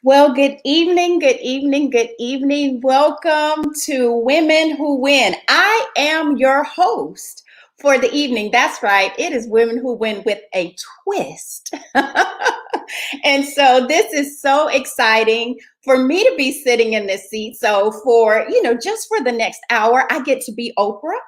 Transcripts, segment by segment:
Well, good evening, good evening, good evening. Welcome to Women Who Win. I am your host for the evening. That's right. It is Women Who Win with a twist. And so this is so exciting for me to be sitting in this seat. So just for the next hour, I get to be Oprah.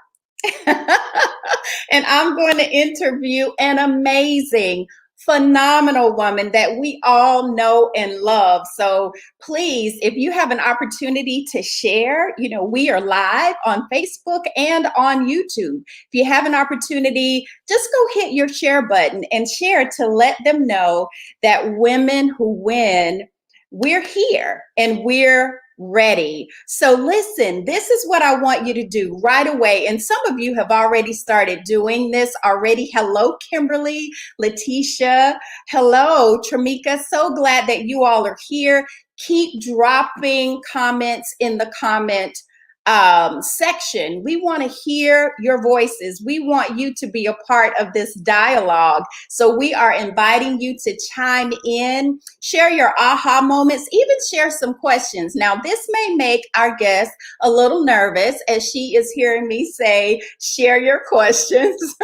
And I'm going to interview an amazing, phenomenal woman that we all know and love. So please, if you have an opportunity to share, we are live on Facebook and on YouTube. If you have an opportunity, just go hit your share button and share to let them know that Women Who Win, we're here and we're ready. So listen, this is what I want you to do right away. And some of you have already started doing this already. Hello, Kimberly, Letitia. Hello, Tramika. So glad that you all are here. Keep dropping comments in the comment section. We want to hear your voices. We want you to be a part of this dialogue. So we are inviting you to chime in, share your aha moments, even share some questions. Now, this may make our guest a little nervous as she is hearing me say, share your questions,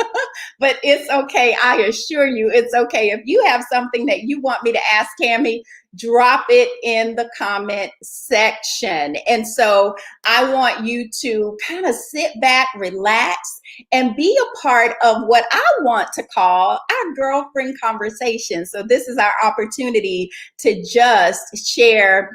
but it's okay. I assure you it's okay. If you have something that you want me to ask Tammy, drop it in the comment section. And so I want you to kind of sit back, relax, and be a part of what I want to call our girlfriend conversation. So this is our opportunity to just share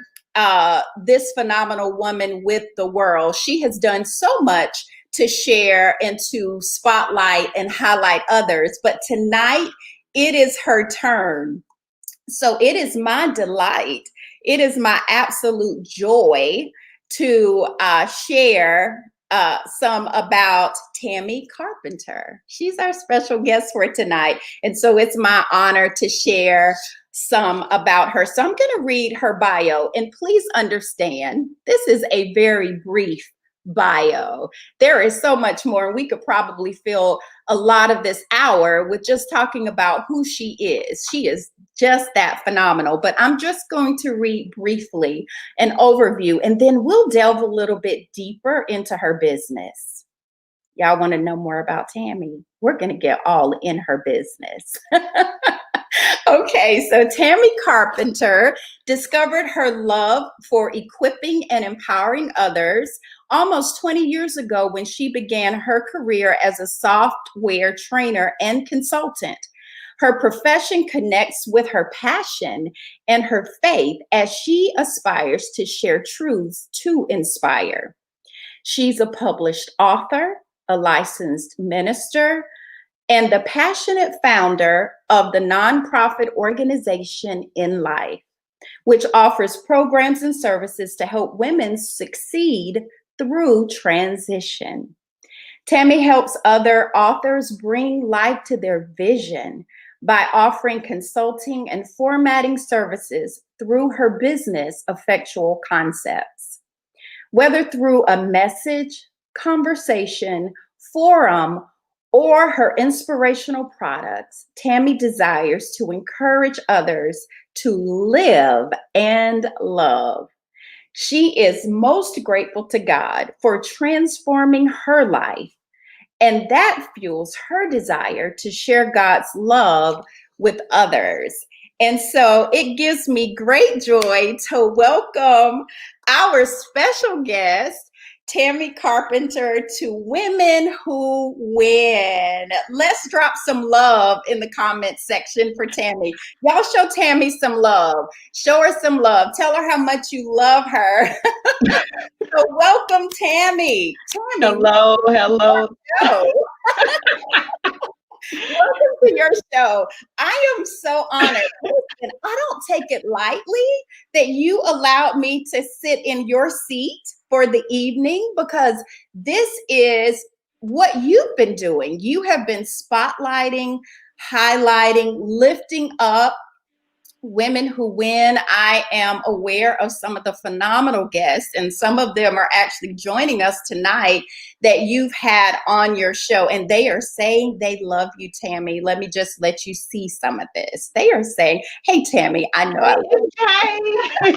this phenomenal woman with the world. She has done so much to share and to spotlight and highlight others, but tonight it is her turn. So it is my delight, it is my absolute joy to share some about Tammy Carpenter. She's our special guest for tonight. And so it's my honor to share some about her. So I'm going to read her bio. And please understand, this is a very brief bio. There is so much more. We could probably fill a lot of this hour with just talking about who she is. She is just that phenomenal. But I'm just going to read briefly an overview, and then we'll delve a little bit deeper into her business. Y'all want to know more about Tammy? We're going to get all in her business. Okay, so Tammy Carpenter discovered her love for equipping and empowering others almost 20 years ago when she began her career as a software trainer and consultant. Her profession connects with her passion and her faith as she aspires to share truths to inspire. She's a published author, a licensed minister, and the passionate founder of the nonprofit organization In Life, which offers programs and services to help women succeed through transition. Tammy helps other authors bring life to their vision by offering consulting and formatting services through her business, Effectual Concepts. Whether through a message, conversation, forum, or her inspirational products, Tammy desires to encourage others to live and love. She is most grateful to God for transforming her life, and that fuels her desire to share God's love with others. And so it gives me great joy to welcome our special guest, Tammy Carpenter, to Women Who Win. Let's drop some love in the comment section for Tammy. Y'all show Tammy some love. Show her some love. Tell her how much you love her. So welcome, Tammy. Hello. Welcome to your show. I am so honored. Listen, I don't take it lightly that you allowed me to sit in your seat for the evening, because this is what you've been doing. You have been spotlighting, highlighting, lifting up Women Who Win. I am aware of some of the phenomenal guests, and some of them are actually joining us tonight that you've had on your show, and they are saying they love you, Tammy. Let me just let you see some of this. They are saying, hey, Tammy, I know I love you.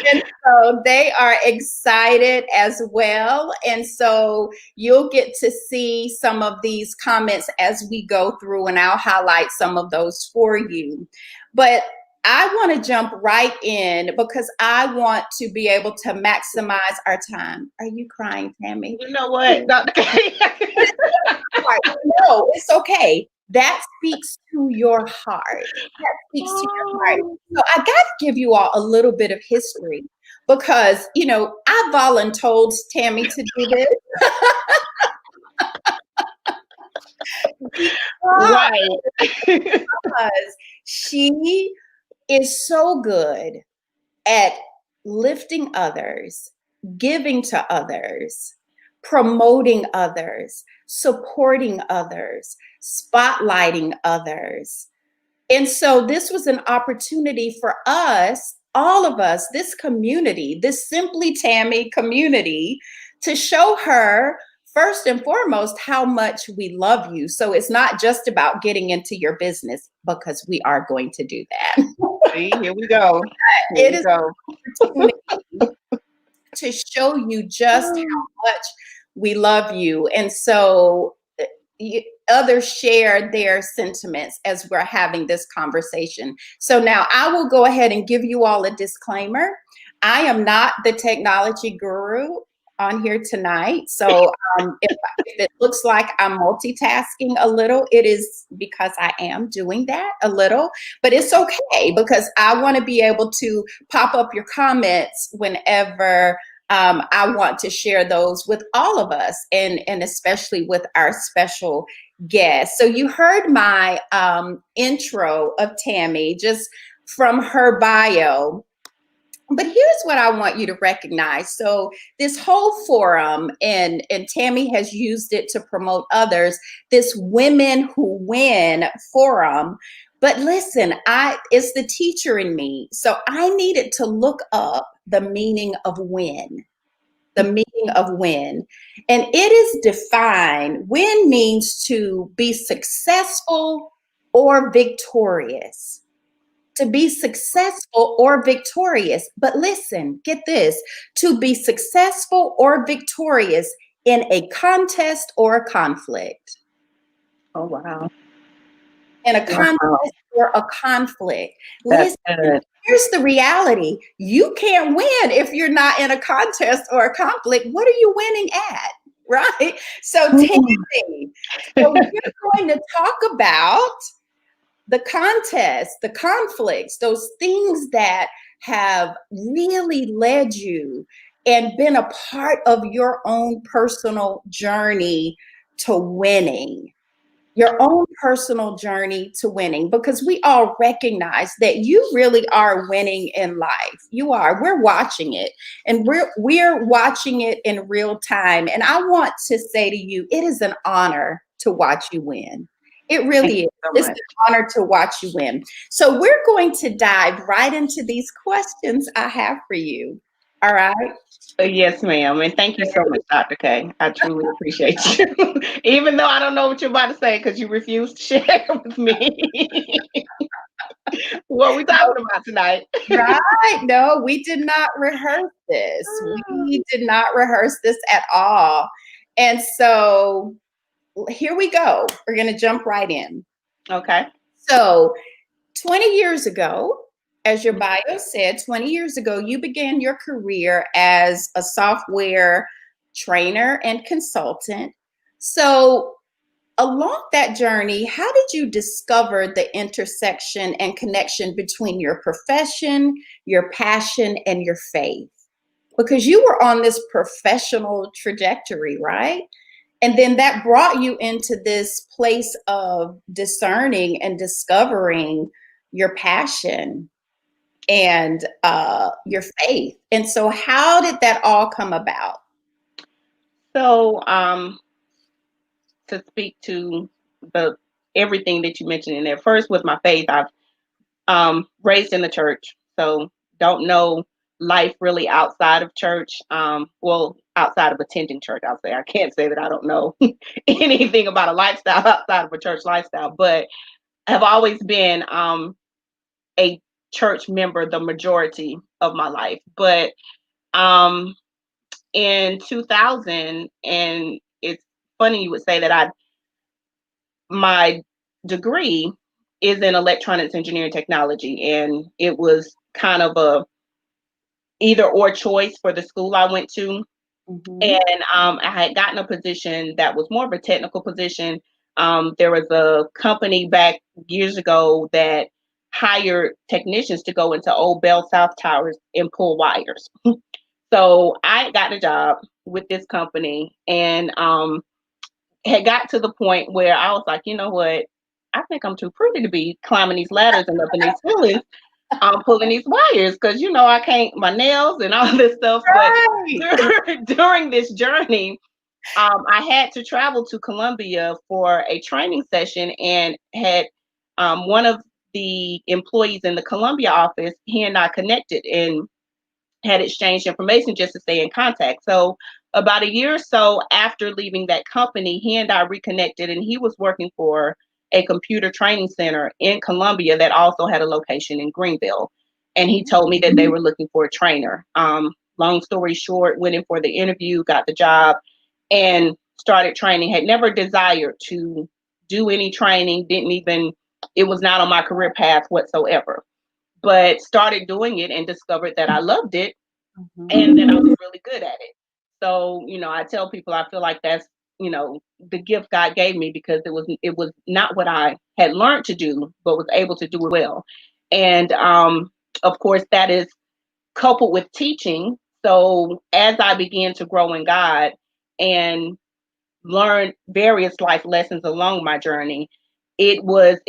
And so they are excited as well. And so you'll get to see some of these comments as we go through, and I'll highlight some of those for you. But I want to jump right in because I want to be able to maximize our time. Are you crying, Tammy? You know what, Dr. K? No, it's okay. That speaks to your heart. That speaks to your heart. So I got to give you all a little bit of history because, you know, I voluntold Tammy to do this. Right. Because she is so good at lifting others, giving to others, promoting others, supporting others, spotlighting others. And so this was an opportunity for us, all of us, this community, this Simply Tammy community, to show her first and foremost how much we love you. So it's not just about getting into your business, because we are going to do that. See, here we go. Here It we is go. an opportunity to show you just how much we love you. And so others share their sentiments as we're having this conversation. So now I will go ahead and give you all a disclaimer. I am not the technology guru on here tonight. So if it looks like I'm multitasking a little, it is because I am doing that a little, but it's okay because I want to be able to pop up your comments whenever I want to share those with all of us, and especially with our special guests. So you heard my intro of Tammy just from her bio. But here's what I want you to recognize. So this whole forum, and Tammy has used it to promote others, this Women Who Win forum. But listen, it's the teacher in me. So I needed to look up the meaning of win. The meaning of win. And it is defined, win means to be successful or victorious. To be successful or victorious. But listen, get this, to be successful or victorious in a contest or a conflict. Oh, wow. In a contest or a conflict. That's Listen, good. here's the reality. You can't win if you're not in a contest or a conflict. What are you winning at? Right? So, Tammy, so we're going to talk about the contest, the conflicts, those things that have really led you and been a part of your own personal journey to winning. Your own personal journey to winning, because we all recognize that you really are winning in life. You are. We're watching it, and we're watching it in real time. And I want to say to you, it is an honor to watch you win. It really is. It's an honor to watch you win. So we're going to dive right into these questions I have for you. All right. Yes, ma'am. And thank you so much, Dr. K. I truly appreciate you. Even though I don't know what you're about to say because you refuse to share with me. What are we talking about tonight? Right. No, we did not rehearse this. We did not rehearse this at all. And so here we go. We're going to jump right in. Okay. So 20 years ago, as your bio said, 20 years ago, you began your career as a software trainer and consultant. So along that journey, how did you discover the intersection and connection between your profession, your passion, and your faith? Because you were on this professional trajectory, right? And then that brought you into this place of discerning and discovering your passion and your faith. And so how did that all come about? So, to speak to the everything that you mentioned in there, first with my faith, Raised in the church, so don't know life really outside of church. Well, outside of attending church, I'll say. I can't say that I don't know anything about a lifestyle outside of a church lifestyle, but have always been a church member the majority of my life. But um, in 2000, and it's funny you would say that my degree is in electronics engineering technology, and it was kind of a either or choice for the school I went to. Mhm. And I had gotten a position that was more of a technical position. There was a company back years ago that hired technicians to go into old Bell South towers and pull wires. So I got a job with this company, and had got to the point where I was like, you know what? I think I'm too pretty to be climbing these ladders and up in these ceilings. I'm pulling these wires because I can't my nails and all this stuff. But Right. during this journey, I had to travel to Columbia for a training session, and had one of the employees in the Columbia office. He and I connected and had exchanged information just to stay in contact. So about a year or so after leaving that company, he and I reconnected, and he was working for a computer training center in Columbia that also had a location in Greenville. And he told me that they were looking for a trainer. Long story short, went in for the interview, got the job, and started training. Had never desired to do any training, didn't even, it was not on my career path whatsoever, but started doing it and discovered that I loved it, and that I was really good at it. So, I tell people I feel like that's, the gift God gave me, because it was not what I had learned to do, but was able to do it well. And of course that is coupled with teaching. So as I began to grow in God and learned various life lessons along my journey, it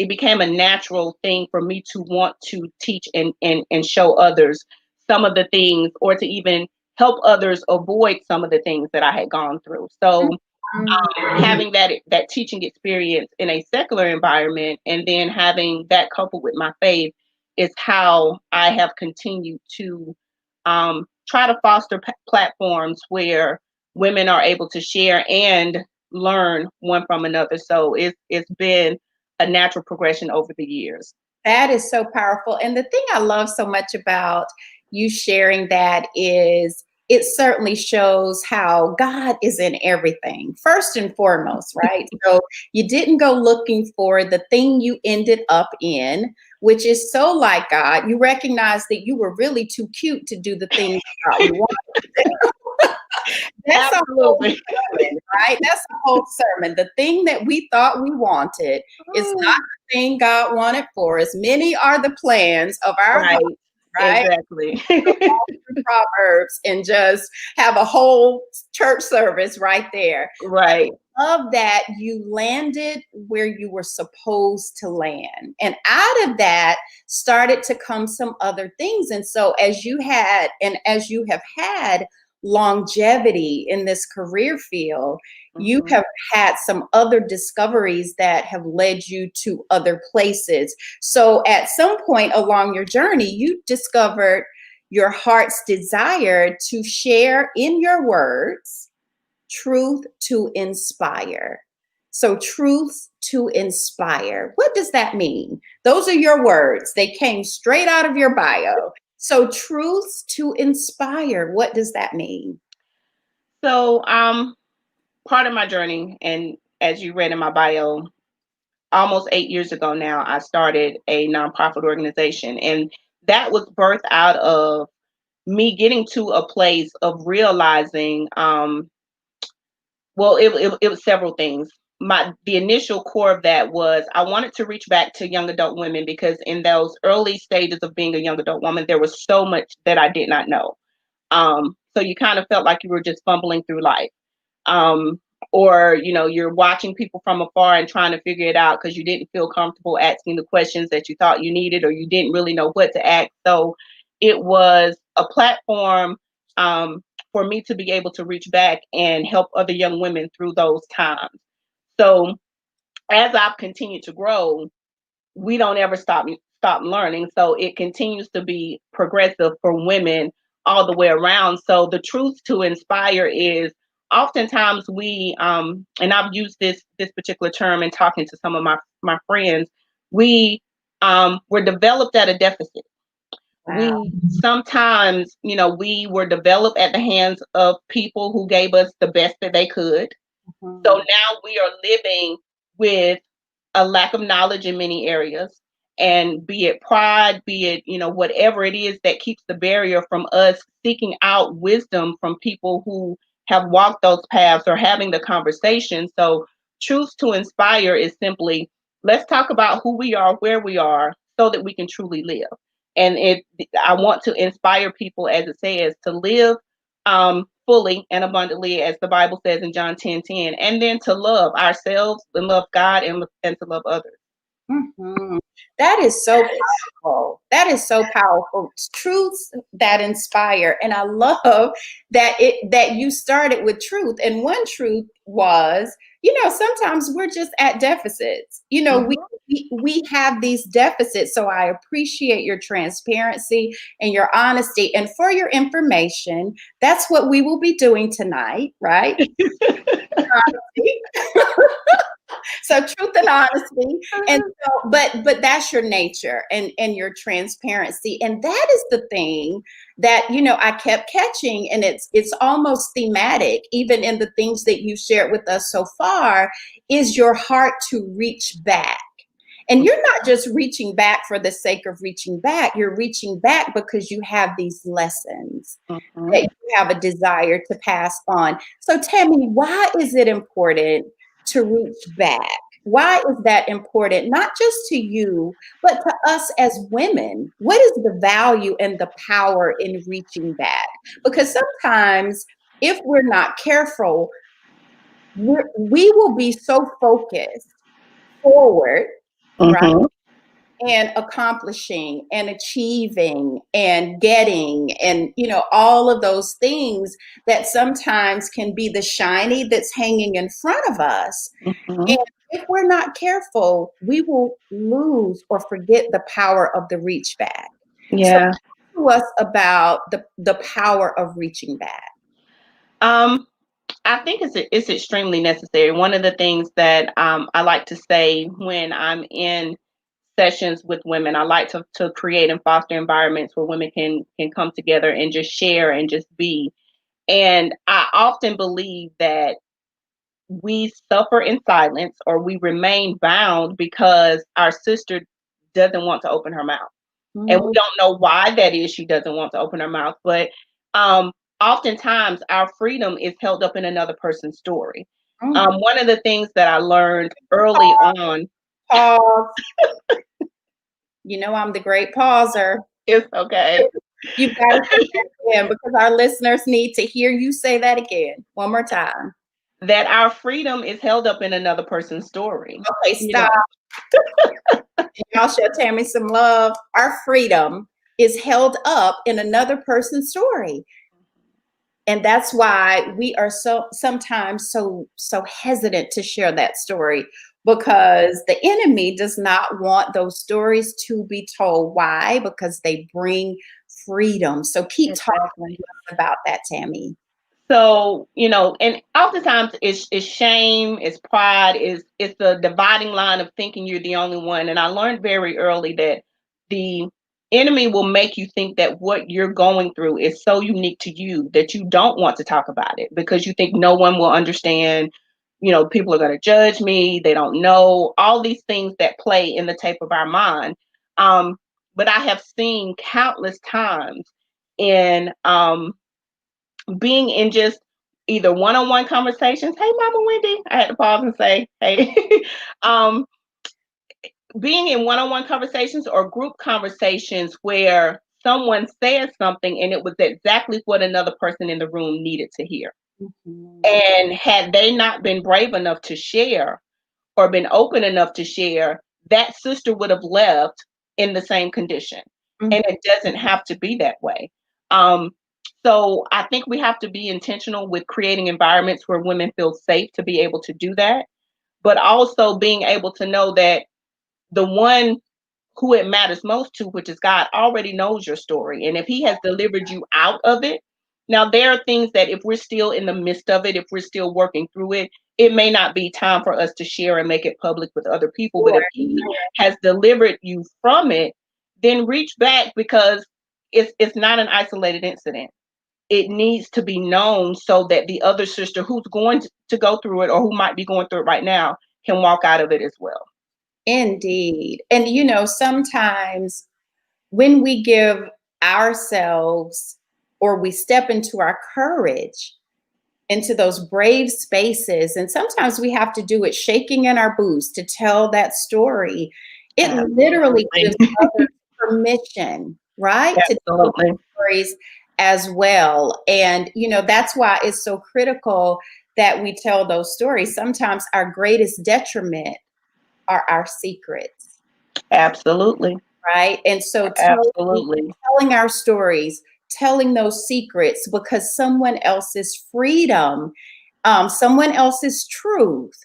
became a natural thing for me to want to teach and show others some of the things, or to even help others avoid some of the things that I had gone through. So having that teaching experience in a secular environment, and then having that coupled with my faith, is how I have continued to try to foster platforms where women are able to share and learn one from another. So it's been a natural progression over the years. That is so powerful. And the thing I love so much about you sharing that is it certainly shows how God is in everything, first and foremost, right? So you didn't go looking for the thing you ended up in, which is so like God. You recognize that you were really too cute to do the thing God wanted. That's a whole Absolutely. sermon, right? That's a whole sermon. The thing that we thought we wanted is not the thing God wanted for us. Many are the plans of our heart, Right. right? Exactly. Through Proverbs and just have a whole church service right there. Right. Love that you landed where you were supposed to land. And out of that started to come some other things. And so as you have had longevity in this career field, you Mhm. have had some other discoveries that have led you to other places. So at some point along your journey, you discovered your heart's desire to share in your words truth to inspire. So, truth to inspire. What does that mean? Those are your words. They came straight out of your bio. So, truth to inspire. What does that mean? So part of my journey, and as you read in my bio, almost 8 years ago now, I started a nonprofit organization. And that was birthed out of me getting to a place of realizing, well, it was several things. The initial core of that was I wanted to reach back to young adult women, because in those early stages of being a young adult woman, there was so much that I did not know. So you kind of felt like you were just fumbling through life. um, or you're watching people from afar and trying to figure it out because you didn't feel comfortable asking the questions that you thought you needed, or you didn't really know what to ask. So it was a platform, for me to be able to reach back and help other young women through those times. So as I've continued to grow, we don't ever stop learning. So it continues to be progressive for women all the way around. So the truth to inspire is oftentimes we and I've used this particular term in talking to some of my friends, we were developed at a deficit. Wow. We sometimes, we were developed at the hands of people who gave us the best that they could. So Mhm. now we are living with a lack of knowledge in many areas. And be it pride, be it, whatever it is that keeps the barrier from us seeking out wisdom from people who have walked those paths or having the conversation. So, truth to inspire is simply, let's talk about who we are, where we are, so that we can truly live. And I want to inspire people, as it says, to live fully and abundantly, as the Bible says in John 10:10, and then to love ourselves and love God and to love others. Mhm. That is so powerful. That is so powerful. Truths that inspire. And I love that you started with truth. And one truth was, sometimes we're just at deficits. We have these deficits. So I appreciate your transparency and your honesty. And for your information, that's what we will be doing tonight, right? So truth and honesty, and so, but that's your nature and your transparency, and that is the thing that I kept catching, and it's almost thematic even in the things that you shared with us so far, is your heart to reach back. And you're not just reaching back for the sake of reaching back, you're reaching back because you have these lessons that Mhm. you have a desire to pass on. So Tammy, why is it important to reach back? Why is that important, not just to you, but to us as women? What is the value and the power in reaching back? Because sometimes, if we're not careful, we will be so focused forward, right? Mhm. And accomplishing and achieving and getting and all of those things that sometimes can be the shiny that's hanging in front of us, Mhm. and if we're not careful we will lose or forget the power of the reach back. So Yeah. talk to us about the power of reaching back. Um, I think it's extremely necessary. One of the things that I like to say when I'm in sessions with women, I like to create and foster environments where women can come together and just share and just be. And I often believe that we suffer in silence or we remain bound because our sister doesn't want to open her mouth. And we Mm, don't know why that is. She doesn't want to open her mouth. But um, oftentimes our freedom is held up in another person's story. mm. One of the things that I learned early on Pause. I'm the great pauser. is okay You've got to say that again because our listeners need to hear you say that again one more time. that our freedom is held up in another person's story. Okay, You stop. know, Y'all show Tammy some love. Our freedom is held up in another person's story. And that's why we are sometimes so hesitant to share that story, because the enemy does not want those stories to be told. Why? Because they bring freedom. So keep talking exactly. to us about that, Tammy. So, and oftentimes it's shame, it's pride, it's the dividing line of thinking you're the only one. And I learned very early that the enemy will make you think that what you're going through is so unique to you that you don't want to talk about it because you think no one will understand. People are going to judge me. They don't know all these things that play in the tape of our mind. Um, but I have seen countless times in being in just either one-on-one conversations. Hey, Mama Wendy, I had to pause and say, hey, um, being in one-on-one conversations or group conversations where someone says something and it was exactly what another person in the room needed to hear. Mhm. And had they not been brave enough to share or been open enough to share, that sister would have left in the same condition. And Mhm. it doesn't have to be that way. Um, so I think we have to be intentional with creating environments where women feel safe to be able to do that, but also being able to know that the one who it matters most to, which is God, already knows your story. And if he has delivered you out of it, now there are things that if we're still in the midst of it, if we're still working through it, it may not be time for us to share and make it public with other people. But if Sure. he has delivered you from it, then reach back, because it's not an isolated incident. It needs to be known so that the other sister who's going to go through it, or who might be going through it right now, can walk out of it as well. Indeed. And you know, sometimes when we give ourselves, or we step into our courage, into those brave spaces, and sometimes we have to do it shaking in our boots to tell that story. It literally Absolutely. gives others permission, right? To tell Absolutely. stories as well. And, you know, that's why it's so critical that we tell those stories. Sometimes our greatest detriment are our secrets, Absolutely. right? And so Absolutely. telling our stories, telling those secrets, because someone else's freedom, someone else's truth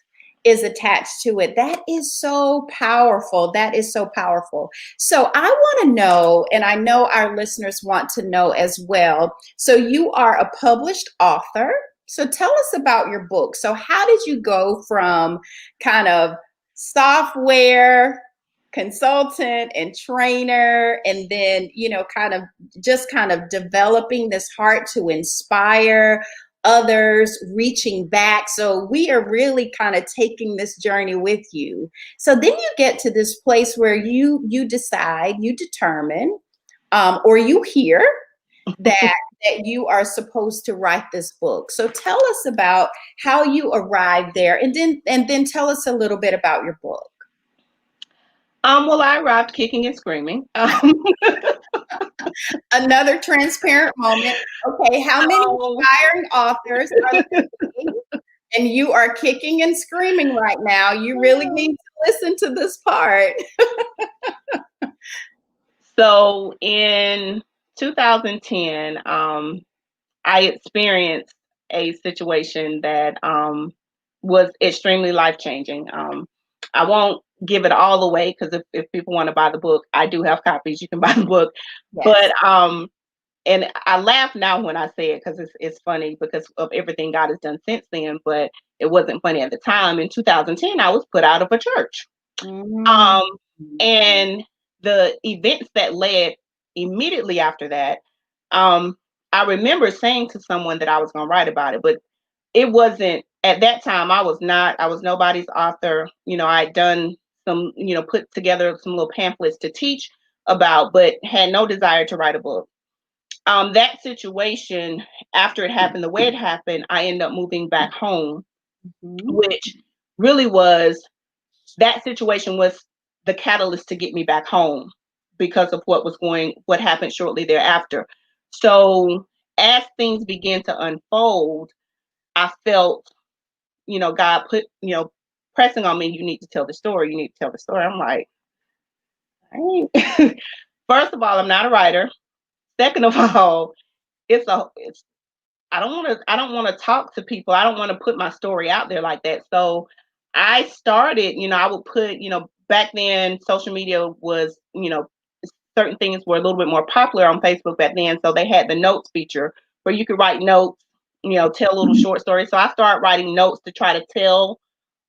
is attached to it. That is so powerful. That is so powerful. So I want to know, and I know our listeners want to know as well. So you are a published author. So tell us about your book. So how did you go from kind of software consultant and trainer, and then, you know, kind of developing this heart to inspire others, reaching back? So we are really kind of taking this journey with you. So then you get to this place where you decide, you determine, or you hear that you are supposed to write this book. So tell us about how you arrived there, and then tell us a little bit about your book. Well, I arrived kicking and screaming. Another transparent moment. Okay, how many Um, aspiring authors are listening? And you are kicking and screaming right now. You really need to listen to this part. so in 2010, I experienced a situation that was extremely life changing. I won't give it all away, because if people want to buy the book, I do have copies. You can buy the book. Yes. But and I laugh now when I say it, because it's funny because of everything God has done since then. But it wasn't funny at the time. In 2010, I was put out of a church. Mm. Um, and the events that led immediately after that, um, I remember saying to someone that I was going to write about it, but it wasn't at that time. I was nobody's author. You know, I'd done some, put together some little pamphlets to teach about, but had no desire to write a book. That situation, after it happened the way it happened, I ended up moving back home, Mhm. which really was that situation was the catalyst to get me back home, because of what happened shortly thereafter. So as things began to unfold, I felt, God put, pressing on me, you need to tell the story. You need to tell the story. I'm like, I ain't. First of all, I'm not a writer. Second of all, it's I don't want to talk to people. I don't want to put my story out there like that. So I started, I would put, back then social media was, certain things were a little bit more popular on Facebook back then. So they had the notes feature where you could write notes, tell little short stories. So I started writing notes to try to tell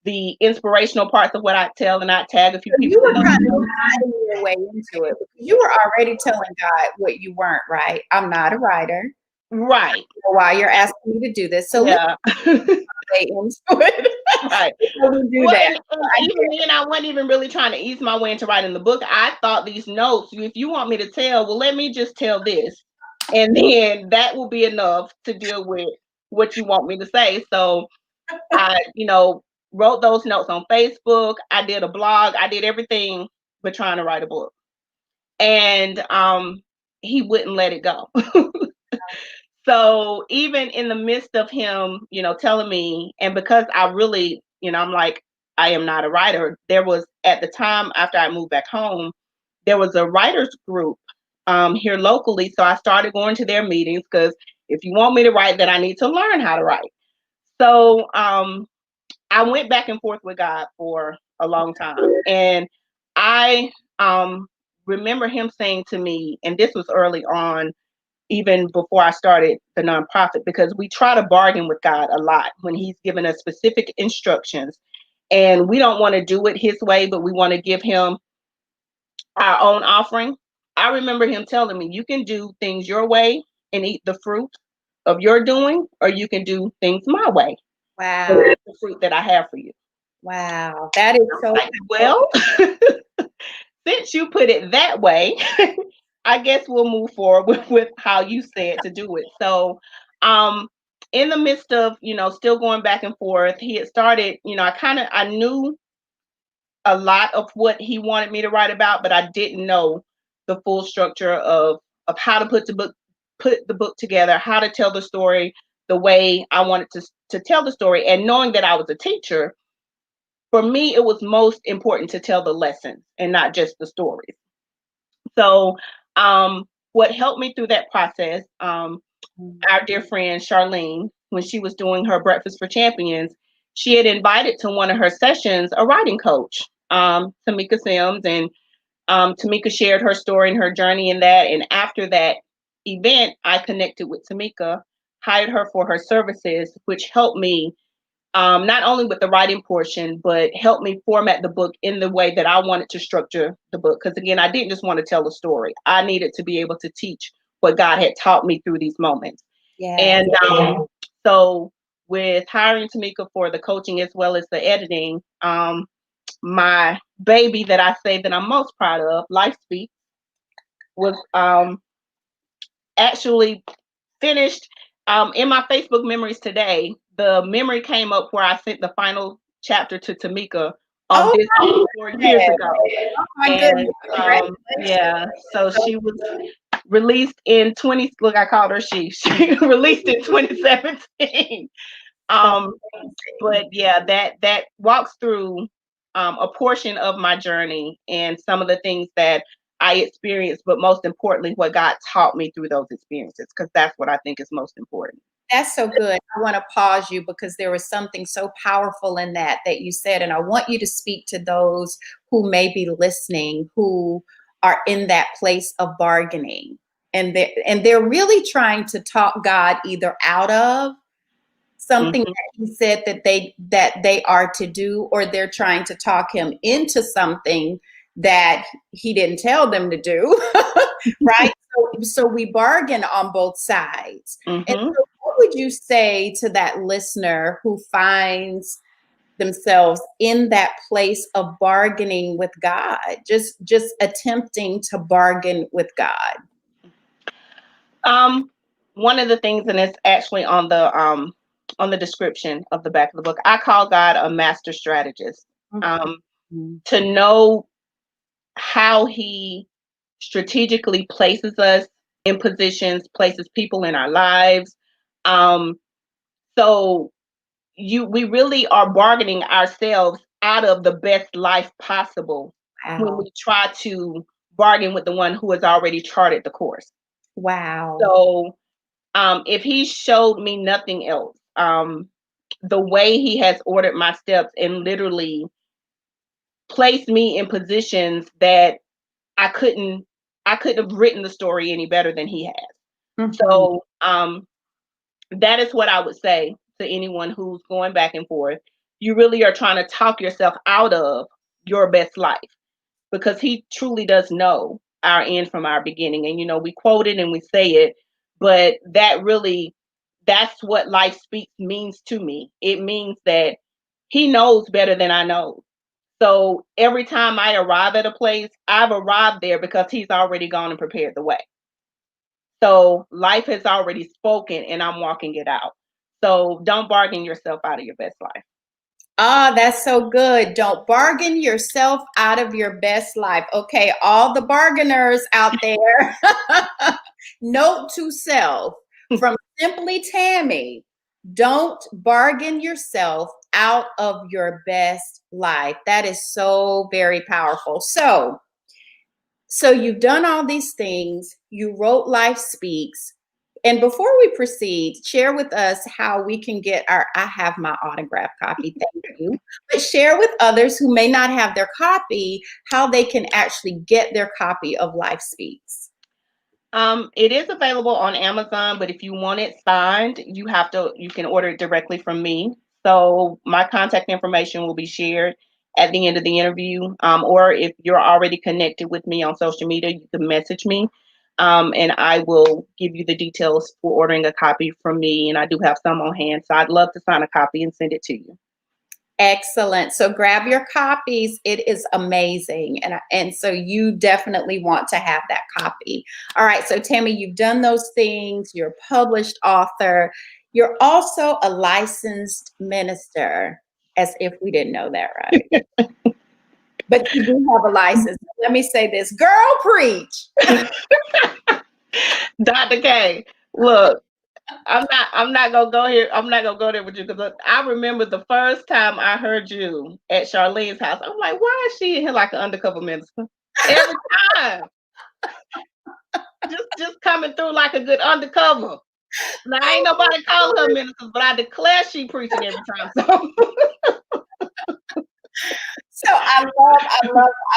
the inspirational parts of what I tell, and I tag a few So you people in were those kind of notes. guiding your way into it, because you were already telling God what you weren't, right? I'm not a writer. Right. Why you're asking me to do this. So let's Yeah. way into it. Right. Before we do Well, that. and even then, I wasn't even really trying to ease my way into writing the book. I thought these notes, if you want me to tell, well, let me just tell this. And then that will be enough to deal with what you want me to say. So I, wrote those notes on Facebook. I did a blog. I did everything but trying to write a book. And he wouldn't let it go. So even in the midst of him, telling me, and because I really, I'm like, I am not a writer. There was, at the time after I moved back home, there was a writers group here locally. So I started going to their meetings, because if you want me to write, then I need to learn how to write. So I went back and forth with God for a long time, and I remember him saying to me, and this was early on, even before I started the nonprofit, because we try to bargain with God a lot when he's given us specific instructions, and we don't want to do it his way, but we want to give him our own offering. I remember him telling me, you can do things your way and eat the fruit of your doing, or you can do things my way. Wow. And that's the fruit that I have for you. Wow. That is so Like, well, since you put it that way, I guess we'll move forward with how you said to do it. So, in the midst of, still going back and forth, he had started, I knew a lot of what he wanted me to write about, but I didn't know the full structure of how to put the book together, how to tell the story the way I wanted to tell the story. And knowing that I was a teacher, for me, it was most important to tell the lessons and not just the stories. So, what helped me through that process, our dear friend Charlene, when she was doing her Breakfast for Champions, she had invited to one of her sessions a writing coach, Tamika Sims, and Tamika shared her story and her journey in that. And after that event, I connected with Tamika, hired her for her services, which helped me not only with the writing portion, but helped me format the book in the way that I wanted to structure the book. Because again, I didn't just want to tell a story. I needed to be able to teach what God had taught me through these moments. yeah. And so with hiring Tamika for the coaching as well as the editing, my baby that I say that I'm most proud of, Life Speaks, was actually finished. In my Facebook memories today, the memory came up where I sent the final chapter to Tamika Oh, this 4 years ago. oh my And goodness. yeah, so she was released in look, I called her she released in 2017. But yeah, that walks through a portion of my journey and some of the things that I experienced, but most importantly, what God taught me through those experiences, because that's what I think is most important. That's so good. I want to pause you because there was something so powerful in that you said, and I want you to speak to those who may be listening, who are in that place of bargaining, and they're really trying to talk God either out of something that he said that they are to do, or they're trying to talk him into something that he didn't tell them to do. Right? So we bargain on both sides. And so what would you say to that listener who finds themselves in that place of bargaining with God, just attempting to bargain with God? One of the things, and it's actually on the description of the back of the book, I call God a master strategist. To know how he strategically places us in positions, places people in our lives. So we really are bargaining ourselves out of the best life possible when we try to bargain with the one who has already charted the course. Wow. So if he showed me nothing else, the way he has ordered my steps and literally placed me in positions that I couldn't have written the story any better than he has. So that is what I would say to anyone who's going back and forth. You really are trying to talk yourself out of your best life, because he truly does know our end from our beginning. And we quote it and we say it, but that's what Life Speaks means to me. It means that he knows better than I know. So every time I arrive at a place, I've arrived there because he's already gone and prepared the way. So life has already spoken and I'm walking it out. So don't bargain yourself out of your best life. Ah, that's so good. Don't bargain yourself out of your best life. Okay, all the bargainers out there, note to self from Simply Tammy: don't bargain yourself out of your best life. That is so very powerful. So you've done all these things. You wrote Life Speaks. And before we proceed, share with us how we can get I have my autograph copy, thank you. But share with others who may not have their copy, how they can actually get their copy of Life Speaks. It is available on Amazon, but if you want it signed, you can order it directly from me. So my contact information will be shared at the end of the interview. Or if you're already connected with me on social media, you can message me. And I will give you the details for ordering a copy from me. And I do have some on hand. So I'd love to sign a copy and send it to you. Excellent. So grab your copies. It is amazing. And so you definitely want to have that copy. All right. So Tammy, you've done those things. You're a published author. You're also a licensed minister, as if we didn't know that, right? But you do have a license. Let me say this. Girl, preach. Dr. K, look, I'm not gonna go here. I'm not gonna go there with you because I remember the first time I heard you at Charlene's house. I'm like, why is she in here like an undercover minister? Every time. Just coming through like a good undercover. Now ain't nobody calling her minister, but I declare she preaching every time. So I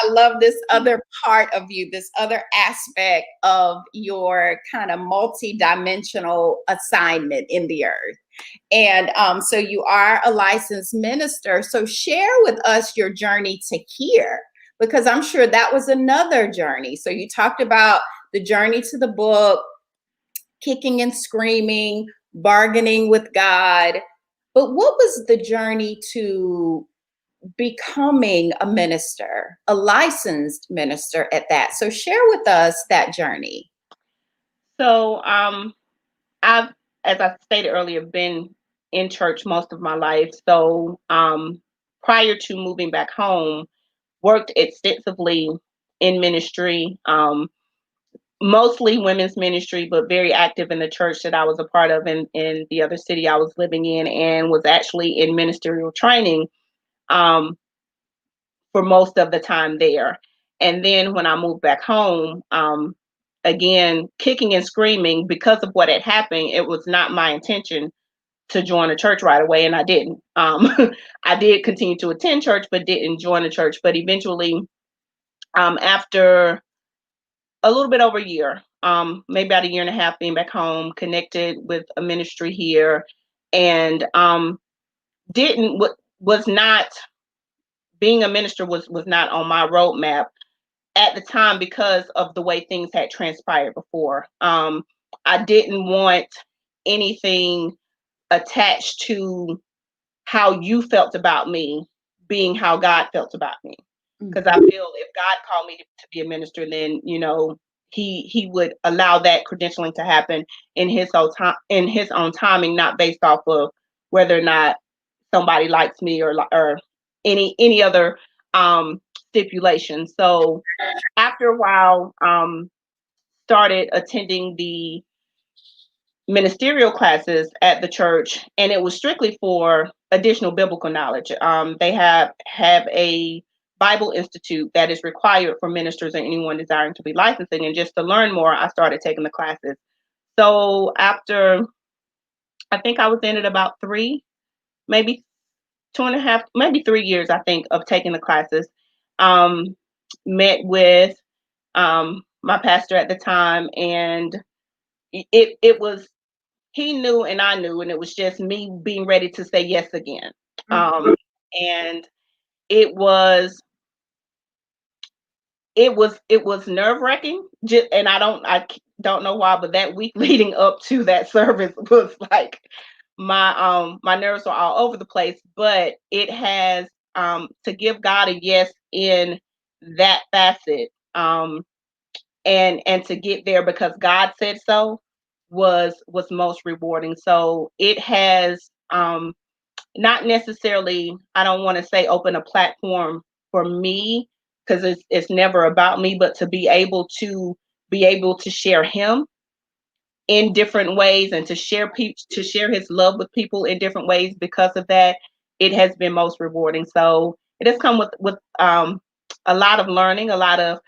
love this other part of you, this other aspect of your kind of multi-dimensional assignment in the earth. And so you are a licensed minister. So share with us your journey to here, because I'm sure that was another journey. So you talked about the journey to the book, kicking and screaming, bargaining with God. But what was the journey to becoming a minister, a licensed minister at that? So share with us that journey. So I've, as I stated earlier, been in church most of my life. So prior to moving back home, worked extensively in ministry, mostly women's ministry, but very active in the church that I was a part of in the other city I was living in, and was actually in ministerial training for most of the time there. And then when I moved back home, again, kicking and screaming because of what had happened, it was not my intention to join a church right away, and I didn't. I did continue to attend church, but didn't join the church. But eventually, after a little bit over a year, maybe about a year and a half being back home, connected with a ministry here, and didn't was not being a minister was not on my roadmap at the time because of the way things had transpired before. I didn't want anything attached to how you felt about me being how God felt about me. Because I feel if God called me to be a minister, then he would allow that credentialing to happen in his own timing, not based off of whether or not somebody likes me or any other stipulation. So after a while, started attending the ministerial classes at the church, and it was strictly for additional biblical knowledge. They have a Bible Institute that is required for ministers and anyone desiring to be licensing. And just to learn more, I started taking the classes. So after, I think I was in it about maybe 2.5, maybe 3 years, I think, of taking the classes. Met with my pastor at the time, and it was, he knew and I knew, and it was just me being ready to say yes again. And it was nerve-wracking. And I don't know why, but that week leading up to that service was like my nerves were all over the place. But it has to give God a yes in that facet, and to get there because God said so was most rewarding. So it has not necessarily, I don't want to say open a platform for me, because it's never about me, but to be able to share him in different ways, and to share his love with people in different ways. Because of that, it has been most rewarding. So it has come with a lot of learning, a lot of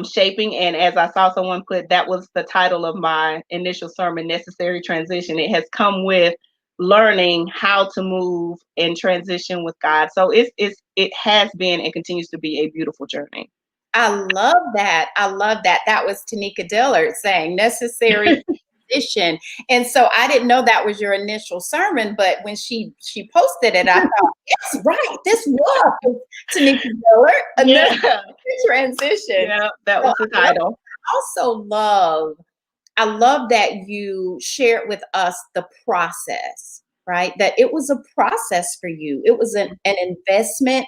shaping. And as I saw someone put, that was the title of my initial sermon, Necessary Transition. It has come with learning how to move and transition with God. So it has been and continues to be a beautiful journey. I love that. I love that. That was Tanika Dillard saying necessary transition. And so I didn't know that was your initial sermon, but when she posted it, I thought, yes, right, this was Tanika Dillard, a Yeah, necessary transition. yeah, that So was the title. also I love that you shared with us the process, right? That it was a process for you. It was an investment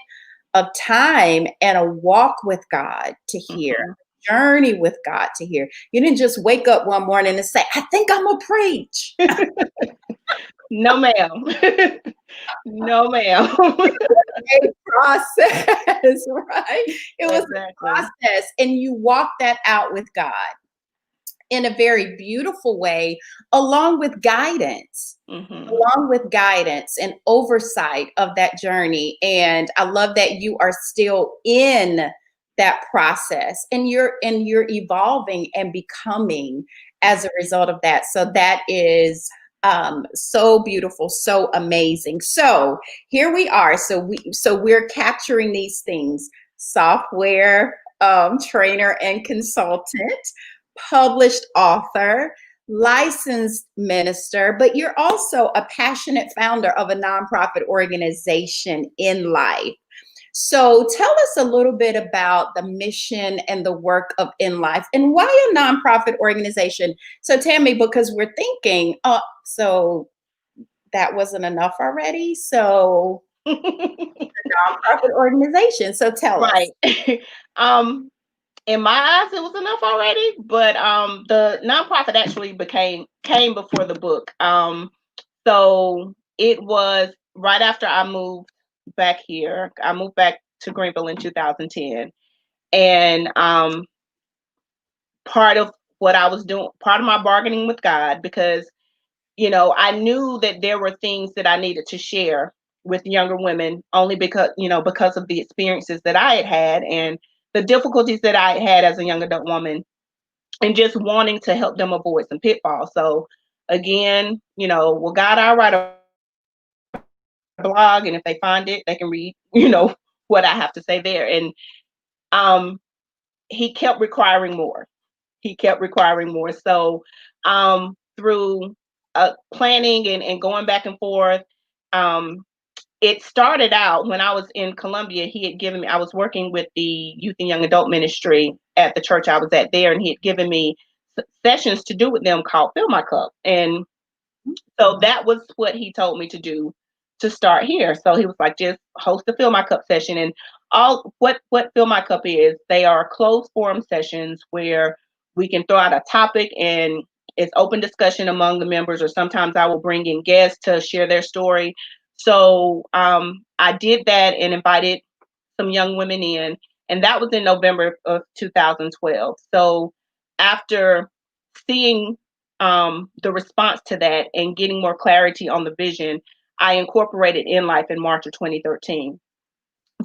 of time and a walk with God to hear, Mhm. journey with God to hear. You didn't just wake up one morning and say, I think I'm gonna preach. No, ma'am. No, ma'am. A process, right? It was a Exactly. process, and you walk that out with God in a very beautiful way, along with guidance, Hmm. along with guidance and oversight of that journey. And I love that you are still in that process, and you're evolving and becoming as a result of that. So that is so beautiful, so amazing. So here we are. So we're capturing these things: software trainer and consultant, published author, licensed minister, but you're also a passionate founder of a nonprofit organization in life. So tell us a little bit about the mission and the work of In Life and why a nonprofit organization. So Tammy, because we're thinking, oh, so that wasn't enough already. So nonprofit organization. So tell us. Right. um, in my eyes, it was enough already, but the nonprofit actually came before the book. So it was right after I moved back here. I moved back to Greenville in 2010, and part of what I was doing, part of my bargaining with God, because I knew that there were things that I needed to share with younger women, only because of the experiences that I had had and the difficulties that I had as a young adult woman, and just wanting to help them avoid some pitfalls. So again, well, God, I'll write a blog, and if they find it, they can read, what I have to say there. And um, he kept requiring more. He kept requiring more. So through planning and going back and forth, um, it started out when I was in Columbia. He had given me, I was working with the youth and young adult ministry at the church I was at there, and he had given me sessions to do with them called Fill My Cup. And so that was what he told me to do to start here. So he was like, just host a Fill My Cup session. And all what Fill My Cup is, they are closed forum sessions where we can throw out a topic and it's open discussion among the members, or sometimes I will bring in guests to share their story. So I did that and invited some young women in, and that was in November of 2012. So after seeing the response to that and getting more clarity on the vision, I incorporated In Life in March of 2013.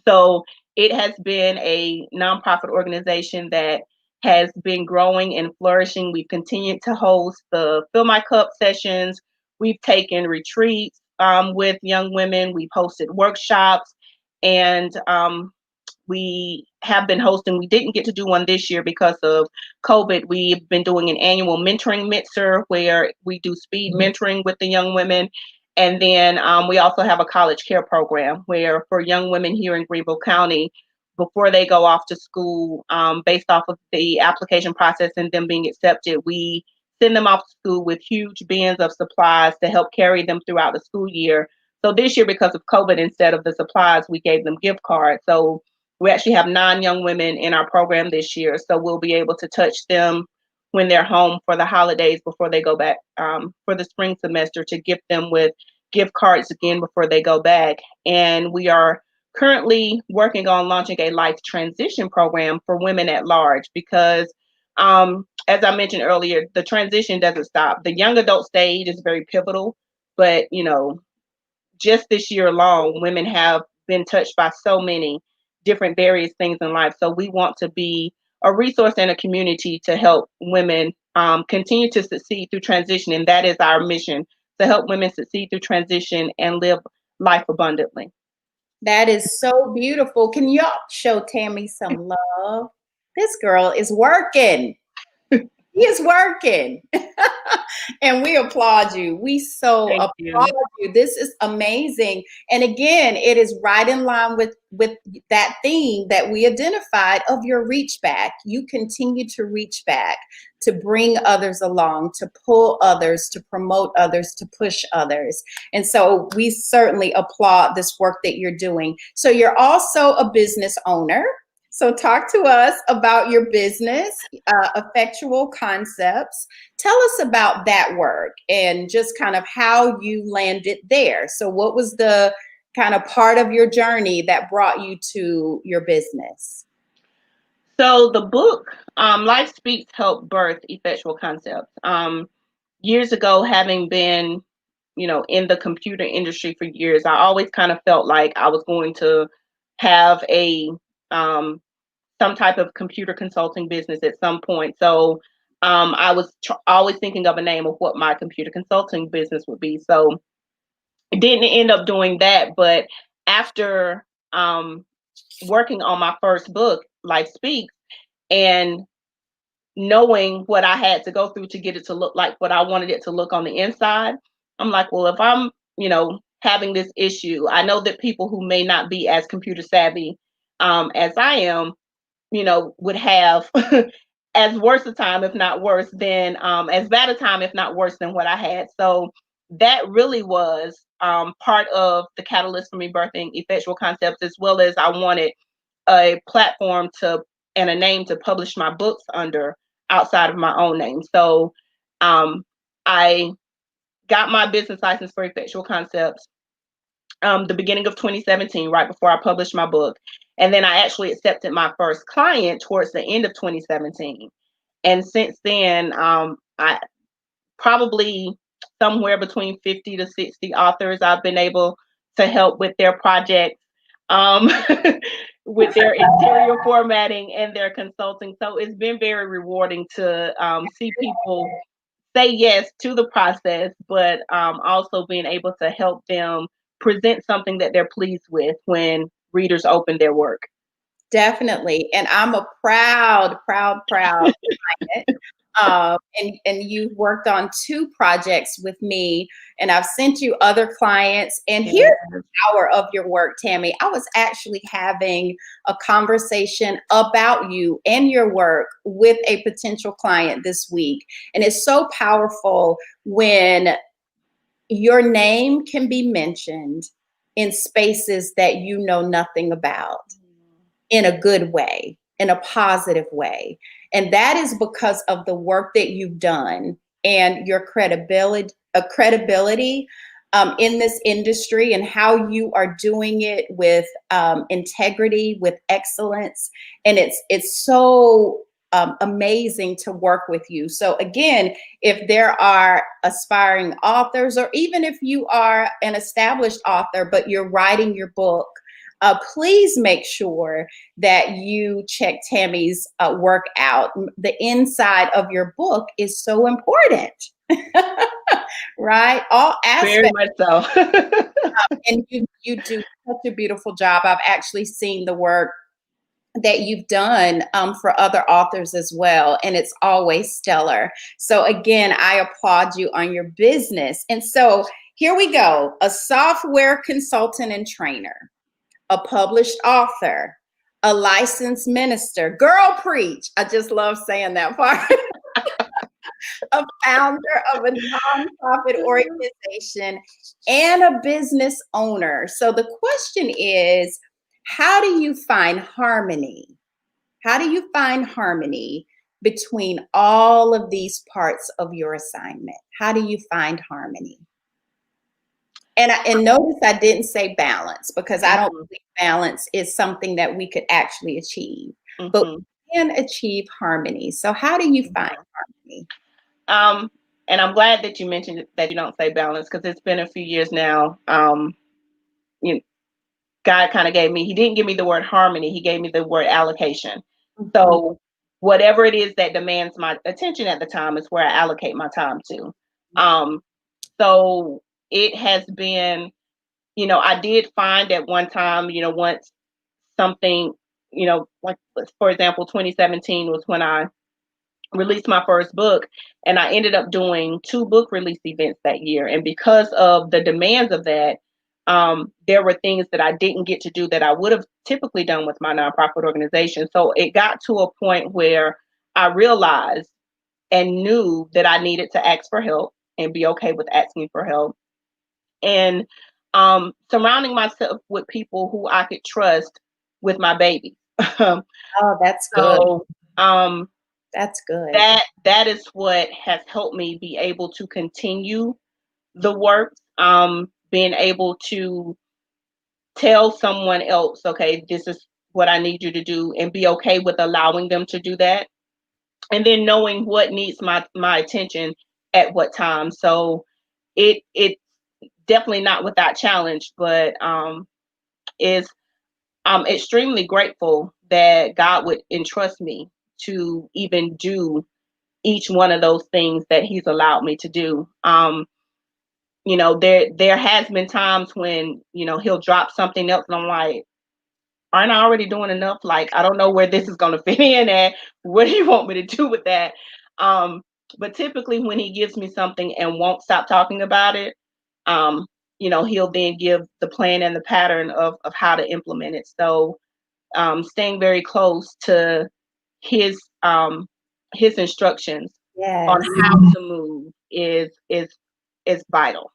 So it has been a nonprofit organization that has been growing and flourishing. We've continued to host the Fill My Cup sessions. We've taken retreats with young women. We've hosted workshops, and we have been hosting. We didn't get to do one this year because of COVID. We've been doing an annual mentoring mixer where we do speed mentoring with the young women. And then we also have a college care program where for young women here in Greenville County, before they go off to school, based off of the application process and them being accepted, we send them off to school with huge bins of supplies to help carry them throughout the school year. So this year, because of COVID, instead of the supplies, we gave them gift cards. So we actually have 9 young women in our program this year. So we'll be able to touch them when they're home for the holidays before they go back for the spring semester, to gift them with gift cards again before they go back. And we are currently working on launching a life transition program for women at large, because as I mentioned earlier, the transition doesn't stop. The young adult stage is very pivotal, but just this year alone, women have been touched by so many different various things in life. So we want to be a resource and a community to help women continue to succeed through transition. And that is our mission, to help women succeed through transition and live life abundantly. That is so beautiful. Can y'all show Tammy some love? This girl is working. He is working. And we applaud you. We so Thank applaud you. you. This is amazing. And again, it is right in line with that theme that we identified of your reach back. You continue to reach back, to bring others along, to pull others, to promote others, to push others. And so we certainly applaud this work that you're doing. So you're also a business owner. So talk to us about your business, Effectual Concepts. Tell us about that work and just kind of how you landed there. So what was the kind of part of your journey that brought you to your business? So the book, Life Speaks, helped birth Effectual Concepts. Years ago, having been, in the computer industry for years, I always kind of felt like I was going to have um, some type of computer consulting business at some point. So I was always thinking of a name of what my computer consulting business would be. So I didn't end up doing that, but after working on my first book, Life Speaks, and knowing what I had to go through to get it to look like what I wanted it to look on the inside, I'm like, well, if I'm, having this issue, I know that people who may not be as computer savvy as I am, would have as worse a time, if not worse, than as bad a time, if not worse than what I had. So that really was part of the catalyst for me birthing Effectual Concepts, as well as I wanted a platform and a name to publish my books under outside of my own name. So I got my business license for Effectual Concepts the beginning of 2017, right before I published my book. And then I actually accepted my first client towards the end of 2017. And since then, I probably somewhere between 50 to 60 authors I've been able to help with their projects, um, with their interior formatting and their consulting. So it's been very rewarding to see people say yes to the process, but also being able to help them present something that they're pleased with when readers open their work. Definitely. And I'm a proud client. And you've worked on 2 projects with me, and I've sent you other clients. And Yeah. here's the power of your work, Tammy. I was actually having a conversation about you and your work with a potential client this week. And it's so powerful when your name can be mentioned in spaces that you know nothing about, in a good way, in a positive way. And that is because of the work that you've done and your credibility in this industry, and how you are doing it with integrity, with excellence. And it's so amazing to work with you. So again, if there are aspiring authors, or even if you are an established author, but you're writing your book, please make sure that you check Tammy's work out. The inside of your book is so important, right? All Very aspects. much so. And you do such a beautiful job. I've actually seen the work that you've done for other authors as well, and it's always stellar. So again, I applaud you on your business. And so here we go: a software consultant and trainer, a published author, a licensed minister. Girl, preach. I just love saying that part. A founder of a nonprofit organization, and a business owner. So the question is, how do you find harmony? How do you find harmony between all of these parts of your assignment? How do you find harmony? And notice I didn't say balance, because I don't believe balance is something that we could actually achieve, but we can achieve harmony. So how do you find harmony? And I'm glad that you mentioned that you don't say balance, because it's been a few years now. You know, God kind of he didn't give me the word harmony, he gave me the word allocation. So whatever it is that demands my attention at the time is where I allocate my time to. So it has been, I did find at one time, once something, like for example, 2017 was when I released my first book, and I ended up doing 2 book release events that year. And because of the demands of that, there were things that I didn't get to do that I would have typically done with my nonprofit organization. So it got to a point where I realized and knew that I needed to ask for help and be okay with asking for help. And surrounding myself with people who I could trust with my baby. Oh, that's good. So That's good. that is what has helped me be able to continue the work. Being able to tell someone else, okay, this is what I need you to do, and be okay with allowing them to do that. And then knowing what needs my attention at what time. So it definitely not without challenge, but is I'm extremely grateful that God would entrust me to even do each one of those things that He's allowed me to do. There has been times when, He'll drop something else and I'm like, aren't I already doing enough? Like, I don't know where this is going to fit in at. What do you want me to do with that? But typically when He gives me something and won't stop talking about it, um, He'll then give the plan and the pattern of how to implement it. So staying very close to his his instructions on Yes. how to move is vital.